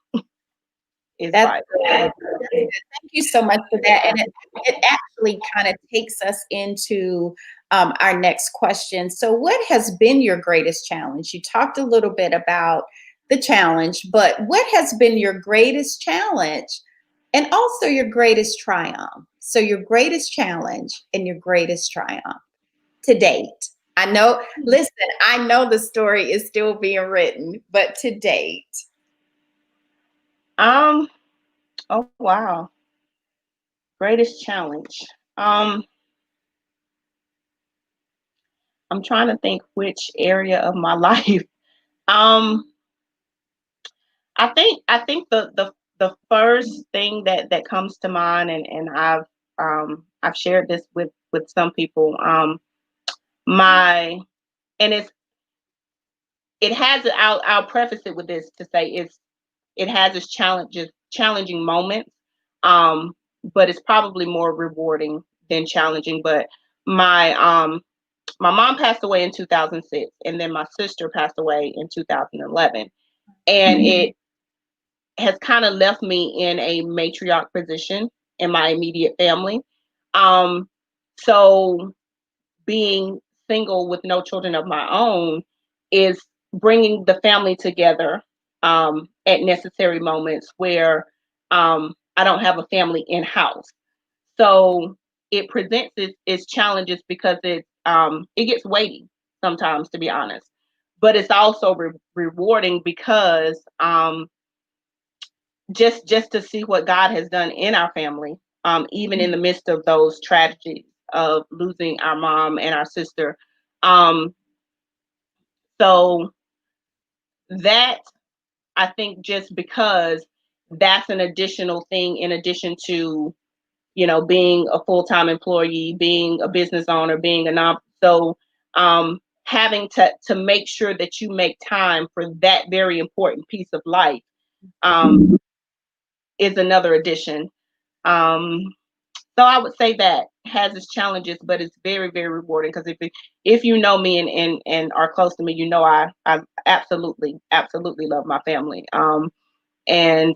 Is That's vital. good. That's good. Thank you so much for that. And it actually kind of takes us into our next question. So, what has been your greatest challenge? You talked a little bit about the challenge, but what has been your greatest challenge and also your greatest triumph? So, your greatest challenge and your greatest triumph to date. I know, listen, I know the story is still being written, but to date. Um. Oh wow. Greatest challenge. Um. I'm trying to think which area of my life. Um. I think the first thing that comes to mind, and I've shared this with some people. My and it has I'll preface it with this to say it has its challenging moments, um but it's probably more rewarding than challenging. But my my mom passed away in 2006, and then my sister passed away in 2011, and it has kind of left me in a matriarch position in my immediate family. Um so being single with no children of my own is bringing the family together at necessary moments where I don't have a family in house. So it presents its challenges because it gets weighty sometimes, to be honest. But it's also rewarding because just to see what God has done in our family, even in the midst of those tragedies of losing our mom and our sister. Um, so that I think just because that's an additional thing in addition to, being a full-time employee, being a business owner, being a non so having to make sure that you make time for that very important piece of life um, is another addition. Um, So I would say that has its challenges, but it's very, very rewarding because if you know me and are close to me, I absolutely love my family, and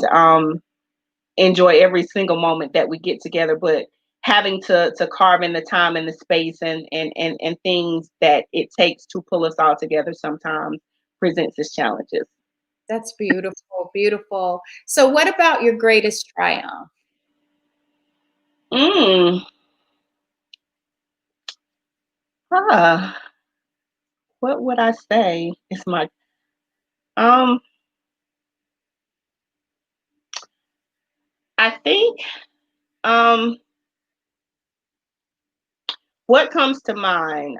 enjoy every single moment that we get together. But having to carve in the time and the space and things that it takes to pull us all together sometimes presents its challenges. That's beautiful, beautiful. So, what about your greatest triumph? Mm, ah, what would I say is my um? I think um what comes to mind?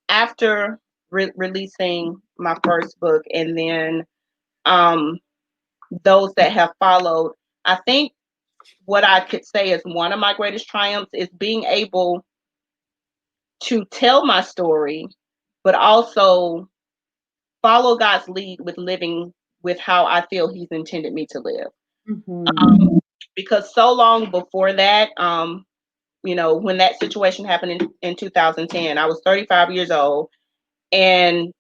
after releasing my first book, and then um, those that have followed, I think what I could say is one of my greatest triumphs is being able to tell my story, but also follow God's lead with living with how I feel He's intended me to live. Because so long before that, when that situation happened in 2010, I was 35 years old, and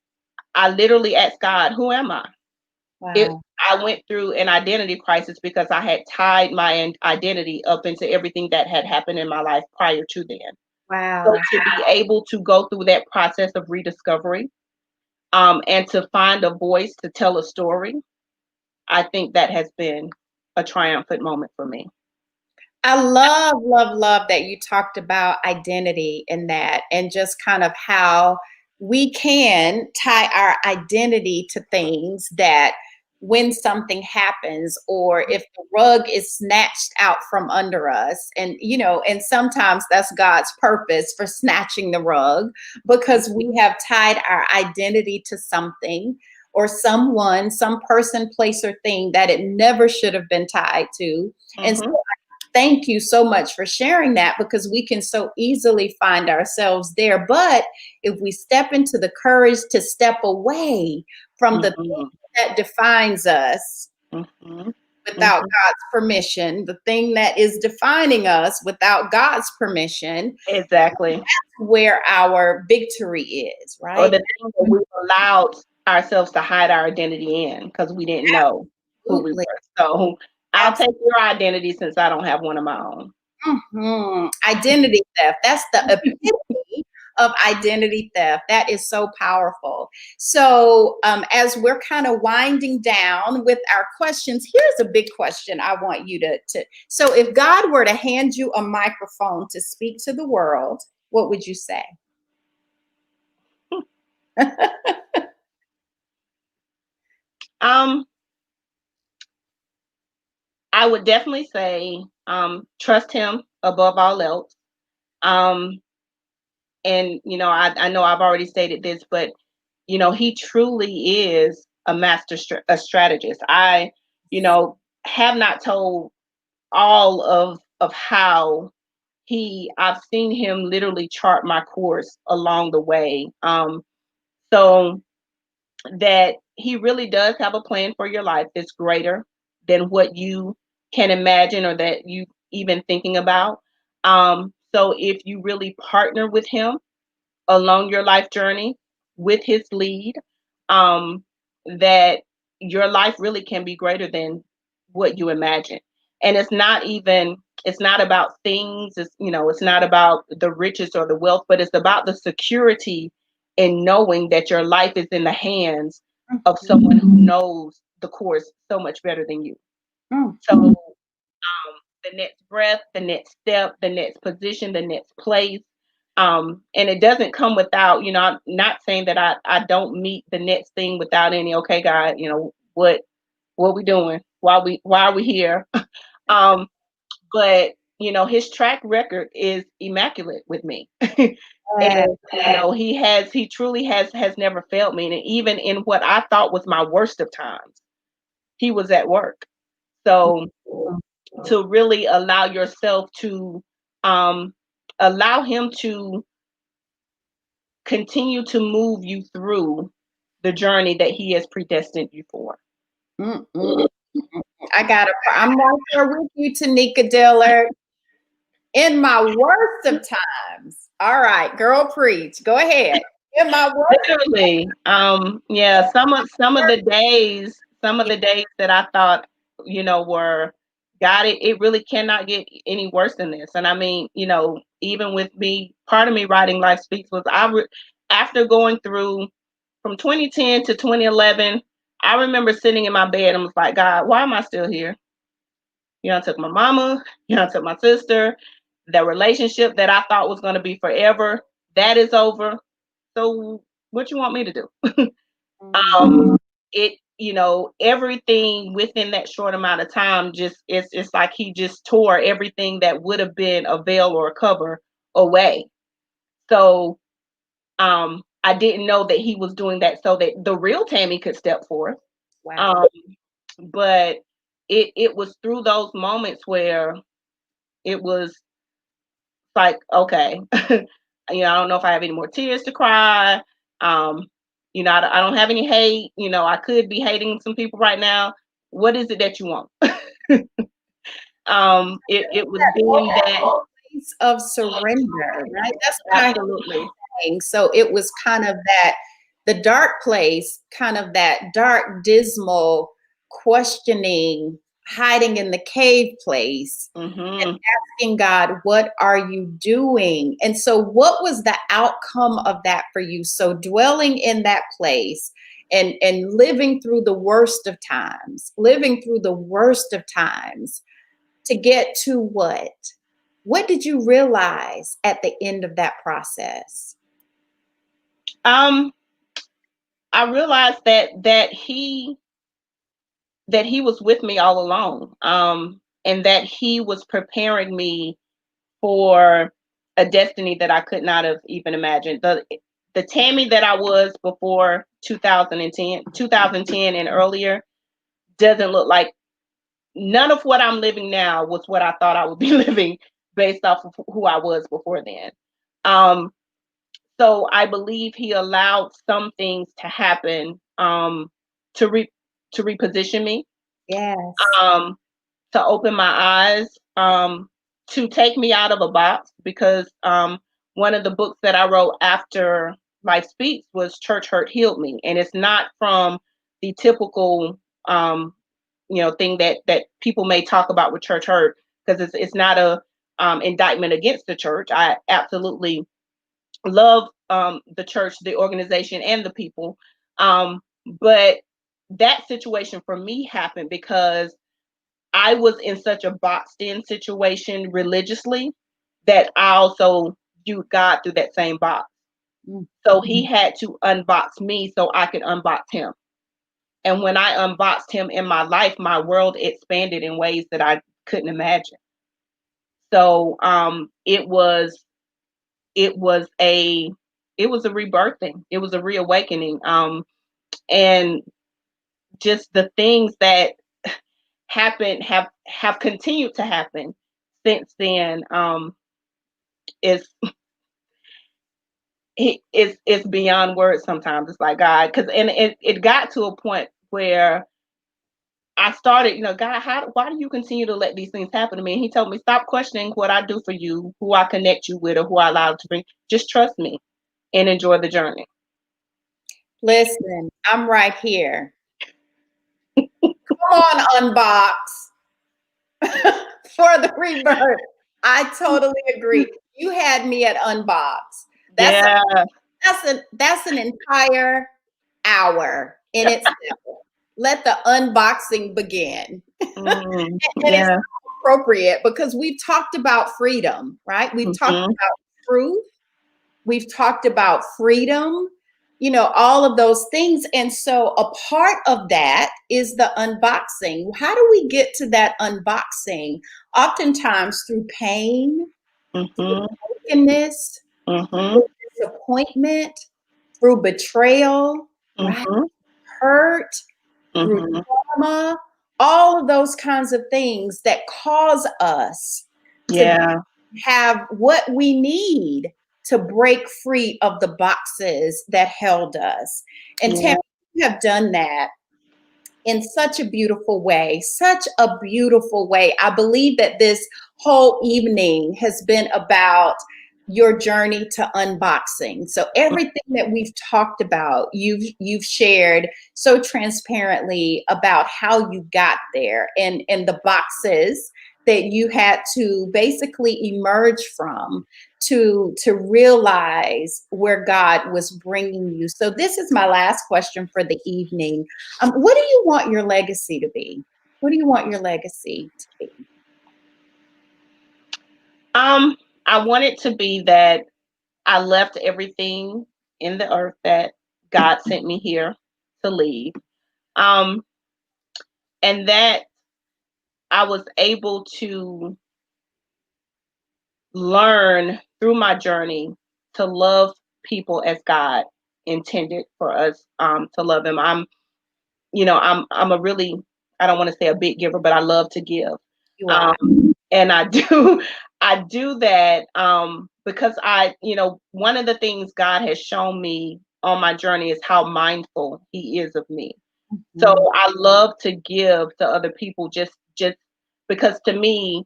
I literally asked God, "Who am I?" Wow. I went through an identity crisis because I had tied my identity up into everything that had happened in my life prior to then. So Wow. to be able to go through that process of rediscovery, and to find a voice to tell a story, I think that has been a triumphant moment for me. I love, love, love that you talked about identity in that, and just kind of how we can tie our identity to things that when something happens, or if the rug is snatched out from under us, and and sometimes that's God's purpose for snatching the rug, because we have tied our identity to something or someone, some person, place, or thing that it never should have been tied to. And so Mm-hmm. thank you so much for sharing that, because we can so easily find ourselves there. But if we step into the courage to step away from the Mm-hmm. thing that defines us Mm-hmm. without God's permission, the thing that is defining us without God's permission, Exactly. where our victory is, Or right? the thing that we've allowed ourselves to hide our identity in because we didn't know who we Absolutely. were. So I'll take your identity since I don't have one of my own. Identity theft. That's the epitome of identity theft. That is so powerful. So, as we're kind of winding down with our questions, here's a big question I want you to. So, if God were to hand you a microphone to speak to the world, what would you say? Um, I would definitely say trust Him above all else. Um, and I know I've already stated this, but He truly is a master a strategist. I have not told all of how I've seen Him literally chart my course along the way. So that He really does have a plan for your life that's greater than what you can imagine or that you even thinking about. So if you really partner with Him along your life journey with His lead, um, that your life really can be greater than what you imagine. And it's not about things, it's not about the riches or the wealth, but it's about the security in knowing that your life is in the hands of someone who knows the course so much better than you. So the next breath, the next step, the next position, the next place. And it doesn't come without, I'm not saying that I don't meet the next thing without any, okay, God, what we doing? Why are we here? um, but his track record is immaculate with me. Yeah. And he truly has never failed me. And even in what I thought was my worst of times, he was at work. So to really allow yourself to um, allow him to continue to move you through the journey that he has predestined you for. Mm-mm. I'm right there with you, Tanika Dillard. In my worst of times. All right, girl, preach. Go ahead. In my worst. Literally, yeah, some of the days that I thought, were God, it really cannot get any worse than this. And I mean, even with me, part of me writing Life Speaks was after going through from 2010 to 2011, I remember sitting in my bed and was like, God, why am I still here? I took my mama, I took my sister, the relationship that I thought was going to be forever, that is over. So what you want me to do? It, everything within that short amount of time, just it's like he just tore everything that would have been a veil or a cover away. So I I didn't know that he was doing that so that the real Tammy could step forth. Wow. Um, but it was through those moments where it was like, okay, I don't know if I have any more tears to cry. Um, I don't have any hate. I could be hating some people right now. What is it that you want? It was being that. Place of surrender, right? That's what I Absolutely. saying. So it was kind of that, the dark place, kind of that dark, dismal, questioning, hiding in the cave place, and Mm-hmm. asking God, what are you doing? And so, what was the outcome of that for you? So, dwelling in that place and living through the worst of times to get to what? What did you realize at the end of that process? Um, I realized that he was with me all along, and that he was preparing me for a destiny that I could not have even imagined. The Tammy that I was before 2010 and earlier doesn't look like, none of what I'm living now was what I thought I would be living based off of who I was before then. Um, so I believe he allowed some things to happen, to re to reposition me, Yes. um, to open my eyes, to take me out of a box, because one of the books that I wrote after Life Speaks was Church Hurt Healed Me, and it's not from the typical thing that people may talk about with church hurt, because it's not a indictment against the church. I absolutely love the church, the organization, and the people. But that situation for me happened because I was in such a boxed in situation religiously that I also viewed God through that same box. So he had to unbox me so I could unbox him. And when I unboxed him in my life, my world expanded in ways that I couldn't imagine. So it was a it was a rebirthing. It was a reawakening. And just the things that happened have continued to happen since then. Is it's beyond words sometimes. It's like, God, because and it got to a point where I started, God, why do you continue to let these things happen to me? And he told me, stop questioning what I do for you, who I connect you with, or who I allow to bring. Just trust me and enjoy the journey. Listen, I'm right here. Come on, unbox for the rebirth. I totally agree. You had me at unbox. That's Yeah. that's an entire hour in itself. Let the unboxing begin. And it's Yeah. appropriate because we've talked about freedom, right? We've talked Hmm. about truth. We've talked about freedom, all of those things. And so a part of that is the unboxing. How do we get to that unboxing? Oftentimes through pain, through Hmm. brokenness, Hmm. through disappointment, through betrayal, right? Hmm. Hurt, through Hmm. trauma, all of those kinds of things that cause us to Yeah. have what we need to break free of the boxes that held us. And Yeah. Tammy, you have done that in such a beautiful way, such a beautiful way. I believe that this whole evening has been about your journey to unboxing. So everything that we've talked about, you've shared so transparently about how you got there and the boxes that you had to basically emerge from to realize where God was bringing you. So this is my last question for the evening. What do you want your legacy to be? What do you want your legacy to be? I want it to be that I left everything in the earth that God sent me here to leave. Um, and that I was able to learn through my journey to love people as God intended for us to love him. I'm a really, I don't want to say a big giver, but I love to give. You are. And I do I do that because one of the things God has shown me on my journey is how mindful he is of me. So Mhm. I love to give to other people just because to me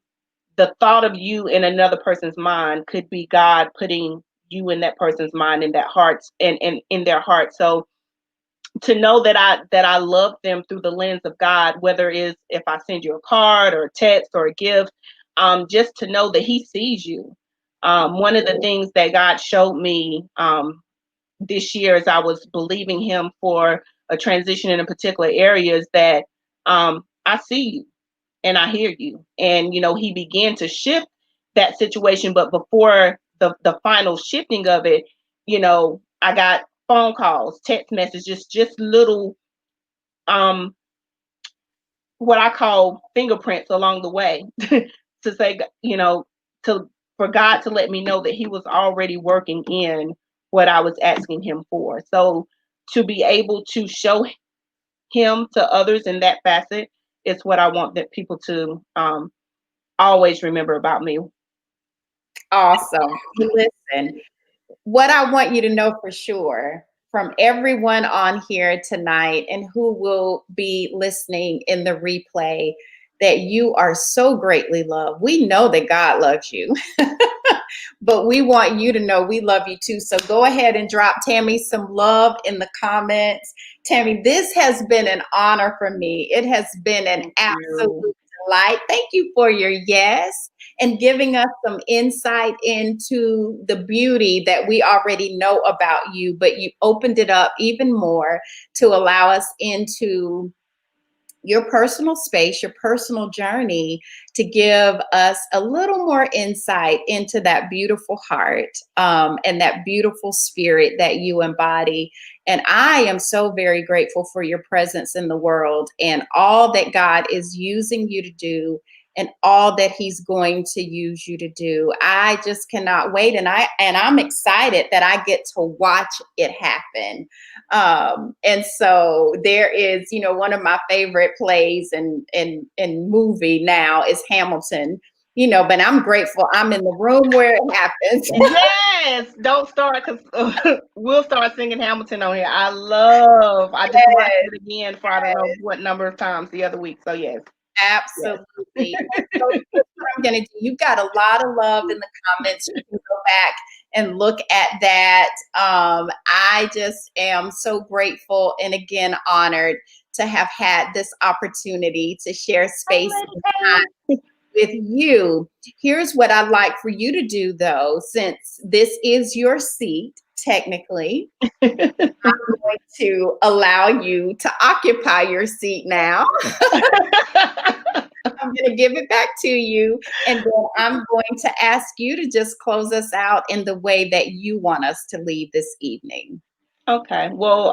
the thought of you in another person's mind could be God putting you in that person's mind, in that heart, and in their heart. So to know that I love them through the lens of God, whether it's if I send you a card or a text or a gift, just to know that he sees you. One of the things that God showed me this year as I was believing him for a transition in a particular area is that I see you and I hear you. And, he began to shift that situation. But before the final shifting of it, I got phone calls, text messages, just little, um, what I call fingerprints along the way to say, to, for God to let me know that he was already working in what I was asking him for. So to be able to show him to others in that facet is what I want that people to always remember about me. Awesome. Listen, what I want you to know for sure from everyone on here tonight and who will be listening in the replay that you are so greatly loved. We know that God loves you, but we want you to know we love you too. So go ahead and drop Tammy some love in the comments. Tammy, this has been an honor for me. It has been an Thank you. absolute delight. Thank you for your yes and giving us some insight into the beauty that we already know about you, but you opened it up even more to allow us into your personal space, your personal journey, to give us a little more insight into that beautiful heart and that beautiful spirit that you embody. And I am so very grateful for your presence in the world and all that God is using you to do and all that he's going to use you to do. I just cannot wait, and I'm excited that I get to watch it happen. And so there is, one of my favorite plays and movie now is Hamilton. But I'm grateful I'm in the room where it happens. Yes, don't start because we'll start singing Hamilton on here. I just watched Yes, it again for I don't know what number of times the other week. So yes, yes. absolutely. So here's what I'm going to do. You've got a lot of love in the comments. You can go back and look at that. I just am so grateful and again honored to have had this opportunity to share space and time with you. Here's what I'd like for you to do, though, since this is your seat, technically. I'm going to allow you to occupy your seat now. I'm going to give it back to you. And then I'm going to ask you to just close us out in the way that you want us to leave this evening. Okay. Well,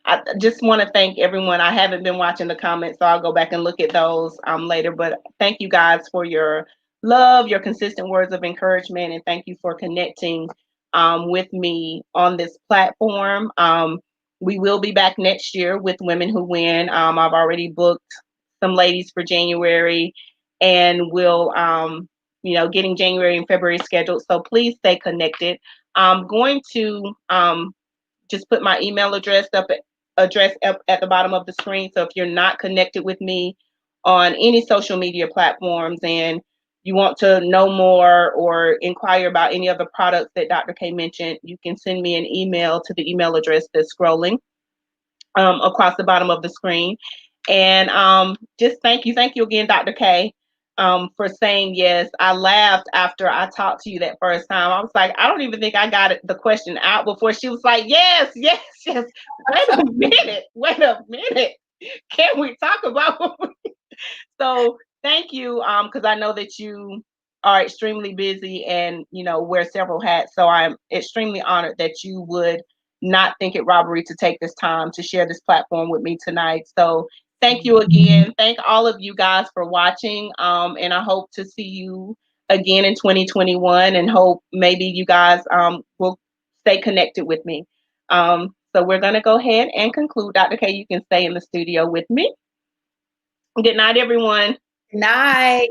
I just want to thank everyone. I haven't been watching the comments, so I'll go back and look at those later. But thank you guys for your love, your consistent words of encouragement, and thank you for connecting with me on this platform. We will be back next year with Women Who Win. I've already booked some ladies for January, and we'll, getting January and February scheduled. So please stay connected. I'm going to just put my email address up at the bottom of the screen. So if you're not connected with me on any social media platforms and you want to know more or inquire about any of the products that Dr. K mentioned, you can send me an email to the email address that's scrolling across the bottom of the screen. And just thank you again, Dr. K, for saying yes. I laughed after I talked to you that first time. I was like, I don't even think I got the question out before she was like, yes, yes, yes. Wait a minute. Can we talk about so thank you, because I know that you are extremely busy and wear several hats. So I'm extremely honored that you would not think it robbery to take this time to share this platform with me tonight. So thank you again. Thank all of you guys for watching. And I hope to see you again in 2021 and hope maybe you guys will stay connected with me. So we're going to go ahead and conclude. Dr. K, you can stay in the studio with me. Good night, everyone. Night.